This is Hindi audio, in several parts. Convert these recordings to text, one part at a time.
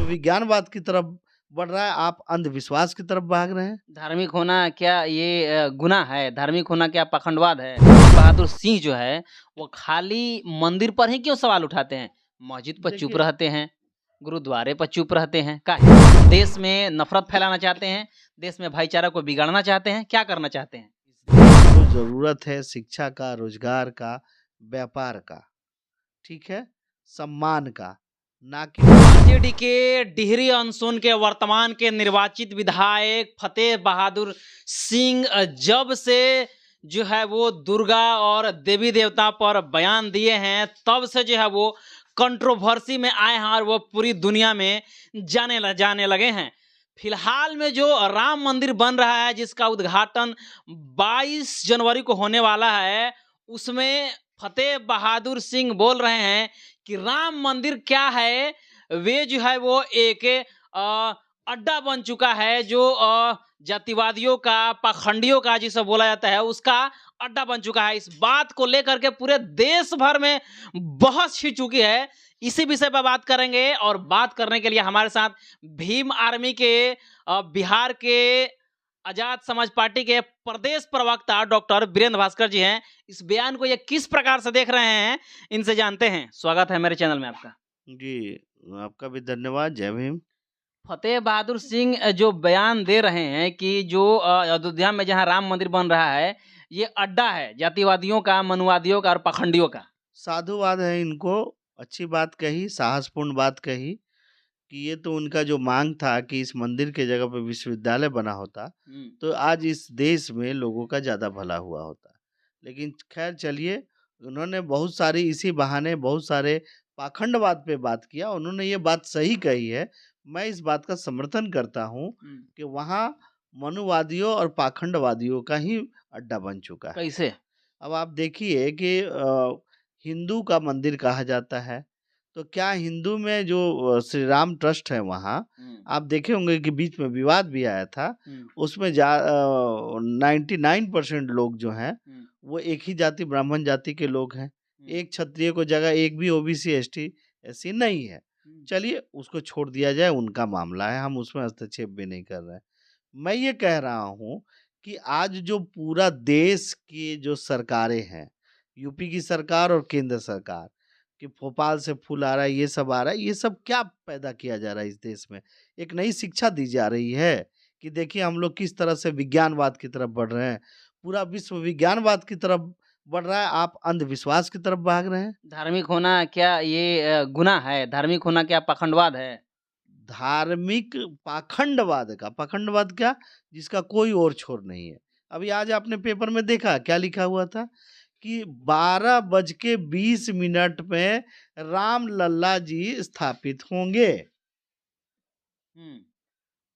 विज्ञानवाद की तरफ बढ़ रहा है, आप अंधविश्वास की तरफ भाग रहे हैं। धार्मिक होना क्या ये गुनाह है? धार्मिक होना क्या पाखंडवाद है? बहादुर सिंह जो है वो खाली मंदिर पर ही क्यों सवाल उठाते हैं? मस्जिद पर चुप देखिए, रहते हैं, गुरुद्वारे पर चुप रहते हैं, काहे? देश में नफरत फैलाना चाहते हैं, देश में भाईचारा को बिगाड़ना चाहते हैं, क्या करना चाहते हैं? को जरूरत है शिक्षा का, रोजगार का, व्यापार का, ठीक है, सम्मान का, ना कि आरजेडी के डिहरी अनसुन के वर्तमान के निर्वाचित विधायक फतेह बहादुर सिंह जब से जो है वो दुर्गा और देवी देवता पर बयान दिए हैं, तब से जो है वो कंट्रोवर्सी में आए हैं और वो पूरी दुनिया में जाने लगे हैं। फिलहाल में जो राम मंदिर बन रहा है, जिसका उद्घाटन 22 जनवरी को होने वाला है, उसमें फतेह बहादुर सिंह बोल रहे हैं कि राम मंदिर क्या है, वे जो है वो एक अड्डा बन चुका है, जो जातिवादियों का, पाखंडियों का जिसे बोला जाता है, उसका अड्डा बन चुका है। इस बात को लेकर के पूरे देश भर में बहस छिड़ चुकी है। इसी विषय पर बात करेंगे और बात करने के लिए हमारे साथ भीम आर्मी के बिहार के आजाद समाज पार्टी के प्रदेश प्रवक्ता डॉक्टर वीरेंद्र भास्कर जी हैं। इस बयान को ये किस प्रकार से देख रहे हैं, इनसे जानते हैं। स्वागत है मेरे चैनल में आपका। जी, आपका भी धन्यवाद। जय भीम। फतेह बहादुर सिंह जो बयान दे रहे हैं कि जो अयोध्या में जहां राम मंदिर बन रहा है, ये अड्डा है जातिवादियों का, मनुवादियों का और पाखंडियों का। साधुवाद है इनको। अच्छी बात कही, साहसपूर्ण बात कही कि ये तो उनका जो मांग था कि इस मंदिर के जगह पे विश्वविद्यालय बना होता तो आज इस देश में लोगों का ज़्यादा भला हुआ होता। लेकिन खैर चलिए, उन्होंने बहुत सारी इसी बहाने बहुत सारे पाखंडवाद पे बात किया। उन्होंने ये बात सही कही है। मैं इस बात का समर्थन करता हूँ कि वहाँ मनुवादियों और पाखंडवादियों का ही अड्डा बन चुका है। कैसे? अब आप देखिए कि हिंदू का मंदिर कहा जाता है, तो क्या हिंदू में जो श्री राम ट्रस्ट है वहाँ, आप देखे होंगे कि बीच में विवाद भी आया था। उसमें 99% लोग जो हैं वो एक ही जाति, ब्राह्मण जाति के लोग हैं। एक क्षत्रिय को जगह एक भी ओबीसी एसटी ऐसी नहीं है। चलिए उसको छोड़ दिया जाए, उनका मामला है, हम उसमें हस्तक्षेप भी नहीं कर रहे हैं। मैं ये कह रहा हूँ कि आज जो पूरा देश की जो सरकारें हैं, यूपी की सरकार और केंद्र सरकार, कि भोपाल से फूल आ रहा है, ये सब आ रहा है, ये सब क्या पैदा किया जा रहा है इस देश में? एक नई शिक्षा दी जा रही है कि देखिए हम लोग किस तरह से विज्ञानवाद की तरफ बढ़ रहे हैं। पूरा विश्व विज्ञानवाद की तरफ बढ़ रहा है, आप अंधविश्वास की तरफ भाग रहे हैं। धार्मिक होना क्या ये गुनाह है? धार्मिक होना क्या पाखंडवाद है? धार्मिक पाखंडवाद का, पाखंडवाद क्या, जिसका कोई और छोर नहीं है। अभी आज आपने पेपर में देखा क्या लिखा हुआ था कि 12:20 में राम लल्ला जी स्थापित होंगे।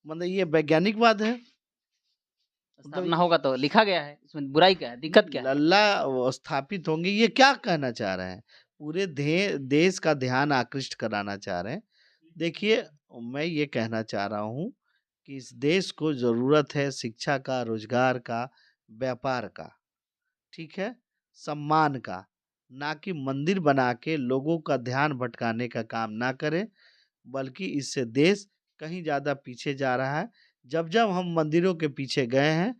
मतलब ये वैज्ञानिकवाद है। स्थापना होगा तो लिखा गया है, इसमें बुराई क्या है, दिक्कत क्या है? लल्ला स्थापित होंगे, ये क्या कहना चाह रहे हैं? पूरे देश का ध्यान आकृष्ट कराना चाह रहे हैं। देखिए, मैं ये कहना चाह रहा हूँ कि इस देश को जरूरत है शिक्षा का, रोजगार का, व्यापार का, ठीक है, सम्मान का, ना कि मंदिर बना के लोगों का ध्यान भटकाने का काम ना करें, बल्कि इससे देश कहीं ज़्यादा पीछे जा रहा है। जब जब हम मंदिरों के पीछे गए हैं,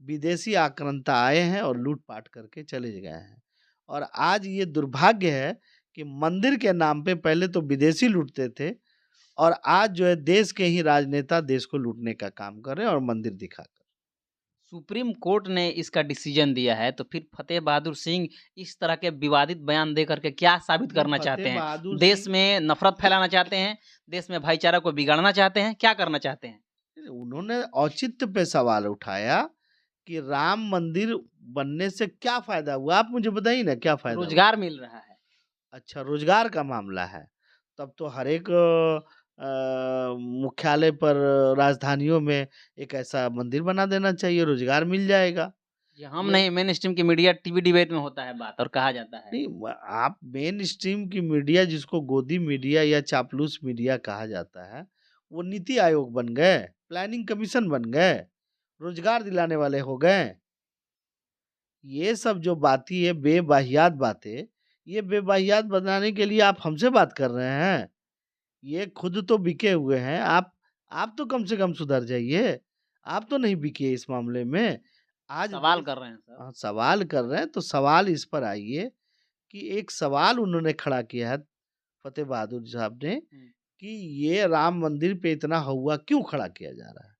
विदेशी आक्रांता आए हैं और लूट-पाट करके चले गए हैं। और आज ये दुर्भाग्य है कि मंदिर के नाम पे पहले तो विदेशी लूटते थे और आज जो है देश के ही राजनेता देश को लूटने का काम कर रहे हैं और मंदिर दिखाकर। सुप्रीम कोर्ट ने इसका डिसीजन दिया है, तो फिर फतेह बहादुर सिंह इस तरह के विवादित बयान दे करके क्या साबित करना चाहते फतेह हैं? बहादुर देश सिंह में नफरत फैलाना चाहते हैं, देश में भाईचारा को बिगाड़ना चाहते हैं, क्या करना चाहते हैं? उन्होंने औचित्य पे सवाल उठाया कि राम मंदिर बनने से क्या फायदा हुआ? आप मुझे बताइए ना, क्या फायदा हुआ? रोजगार मिल रहा है। अच्छा, रोजगार का मामला है। तब तो हर एक मुख्यालय पर, राजधानियों में एक ऐसा मंदिर बना देना चाहिए, रोजगार मिल जाएगा। ये हम ले नहीं, मेन स्ट्रीम की मीडिया टीवी डिबेट में होता है बात और कहा जाता है। नहीं, आप मेन स्ट्रीम की मीडिया, जिसको गोदी मीडिया या चापलूस मीडिया कहा जाता है, वो नीति आयोग बन गए, प्लानिंग कमीशन बन गए, रोजगार दिलाने वाले हो गए। ये सब जो बातें है, बेबाहियात बातें, ये बेबाहियात बनाने के लिए आप हमसे बात कर रहे हैं। ये खुद तो बिके हुए हैं। आप तो कम से कम सुधर जाइए। आप तो नहीं बिके इस मामले में। आज सवाल देश कर रहे हैं सर। सवाल कर रहे हैं तो सवाल इस पर आइए कि एक सवाल उन्होंने खड़ा किया है फतेह बहादुर साहब ने हुँ। कि ये राम मंदिर पे इतना हौवा क्यों खड़ा किया जा रहा है?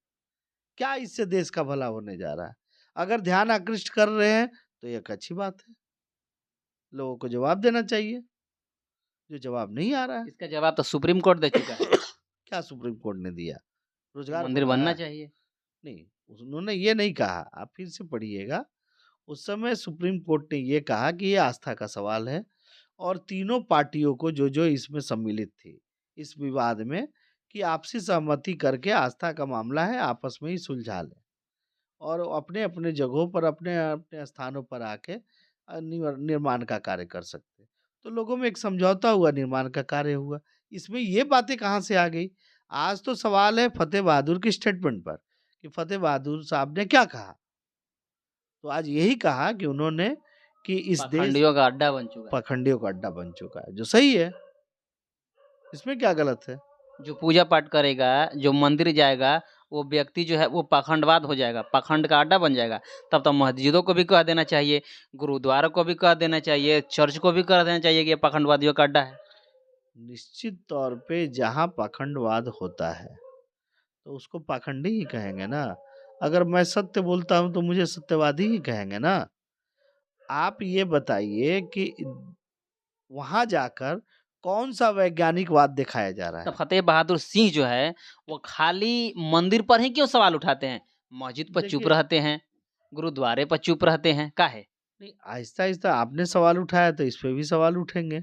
क्या इससे देश का भला होने जा रहा है? अगर ध्यान आकृष्ट कर रहे हैं तो एक अच्छी बात है। लोगों को जवाब देना चाहिए, जो जवाब नहीं आ रहा है। इसका जवाब तो सुप्रीम कोर्ट दे चुका है। क्या सुप्रीम कोर्ट ने दिया? कि रोजगार मंदिर बढ़ रहा बनना है? चाहिए। नहीं, उन्होंने ये नहीं कहा। आप फिर से पढ़िएगा। उस समय सुप्रीम कोर्ट ने ये कहा कि ये आस्था का सवाल है और तीनों पार्टियों को जो इसमें सम्मिलित थी, इस विवाद में, कि आपसी सहमति करके आस्था का मामला है, आपस में ही सुलझा लें और अपने-अपने जगहों पर, अपने-अपने स्थानों पर आके निर्माण का कार्य कर सकते हैं। तो लोगों में एक समझौता हुआ, निर्माण का कार्य हुआ। इसमें ये बातें कहाँ से आ गई? आज तो सवाल है फतेह बहादुर की स्टेटमेंट पर कि फतेह बहादुर साहब ने क्या कहा? तो आज यही कहा कि उन्होंने कि इस देश पाखंडियों का अड्डा बन चुका है। पाखंडियों का अड्डा बन चुका है, जो सही है। इसमें क्या गलत है? जो पूजा पाठ करेगा, जो मंदिर जाएगा, वो व्यक्ति जो है वो पाखंडवाद हो जाएगा, पाखंड का अड्डा बन जाएगा। तब तो मस्जिदों को भी कह देना चाहिए, गुरुद्वारों को भी कह देना चाहिए, चर्च को भी कह देना चाहिए कि ये पाखंडवादियों का अड्डा है। निश्चित तौर पे जहाँ पाखंडवाद होता है, तो उसको पाखंडी ही कहेंगे ना। अगर मैं सत्य बोलता हूँ, तो मुझे सत्यवादी ही कहेंगे ना। आप ये बताइए कि वहाँ जाकर कौन-सा वैज्ञानिक वाद दिखाया जा रहा तो है? फतेह बहादुर सिंह जो है, वो खाली मंदिर पर ही क्यों सवाल उठाते हैं? मस्जिद पर चुप देखिए, रहते हैं, गुरुद्वारे पर चुप रहते हैं, काहे? नहीं, आहिस्ता-आहिस्ता आपने सवाल उठाया तो इस पे भी सवाल उठेंगे।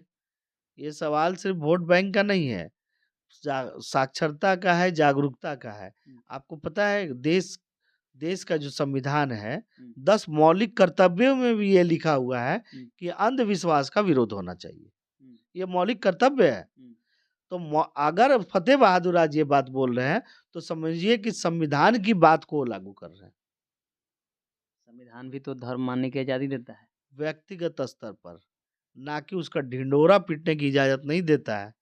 ये सवाल सिर्फ़ वोट बैंक का नहीं है, साक्षरता का है, जागरूकता का है। हुँ, आपको पता है देश देश का जो संविधान है, हुँ, 10 मौलिक कर्तव्यों में भी ये लिखा हुआ है हुँ, कि अंधविश्वास का विरोध होना चाहिए। हुँ, ये मौलिक कर्तव्य है। हुँ। तो अगर फतेह बहादुर आज ये बात बोल रहे हैं, तो समझिए कि संविधान की बात को वो लागू कर रहे हैं, संविधान भी तो धर्म मानने की आज़ादी देता है। व्यक्तिगत स्तर पर, ना कि उसका ढिंढोरा पीटने की इजाज़त नहीं देता है,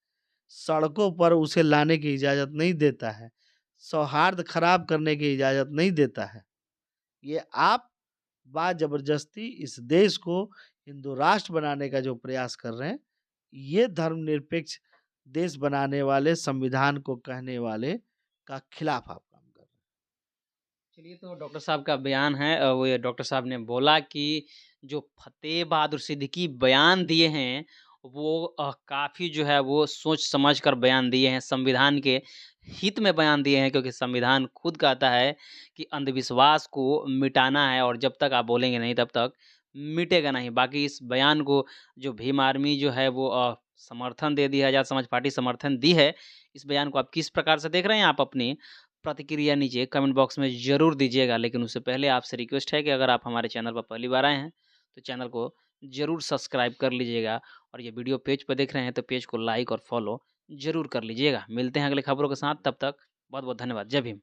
सड़कों पर उसे लाने की इजाज़त नहीं देता है, सौहार्द खराब करने की इजाज़त नहीं देता है। ये आप ज़बरदस्ती इस देश को हिंदू राष्ट्र बनाने का जो प्रयास कर रहे हैं, ये धर्मनिरपेक्ष देश बनाने वाले, संविधान को कहने वाले का खिलाफ आप काम कर रहे हैं। चलिए तो डॉक्टर साहब का बयान है वो ये डॉक्टर साहब ने बोला कि जो फ़तेह बहादुर सिद्दीकी बयान दिए हैं, वो काफ़ी जो है वो सोच समझ कर बयान दिए हैं, संविधान के हित में बयान दिए हैं क्योंकि संविधान खुद कहता है कि अंधविश्वास को मिटाना है और जब तक आप बोलेंगे नहीं तब तक मिटेगा नहीं। बाकी इस बयान को जो भीम आर्मी जो है वो समर्थन दे दिया है, आज़ाद समाज पार्टी समर्थन दी है। इस बयान को आप किस प्रकार से देख रहे हैं? आप अपनी प्रतिक्रिया नीचे कमेंट बॉक्स में ज़रूर दीजिएगा। लेकिन उससे पहले आपसे रिक्वेस्ट है कि अगर आप हमारे चैनल पर पहली बार आए हैं, तो चैनल को ज़रूर सब्सक्राइब कर लीजिएगा और ये वीडियो पेज पर देख रहे हैं, तो पेज को लाइक और फॉलो ज़रूर कर लीजिएगा। मिलते हैं अगली खबरों के साथ, तब तक बहुत-बहुत धन्यवाद। जय भीम।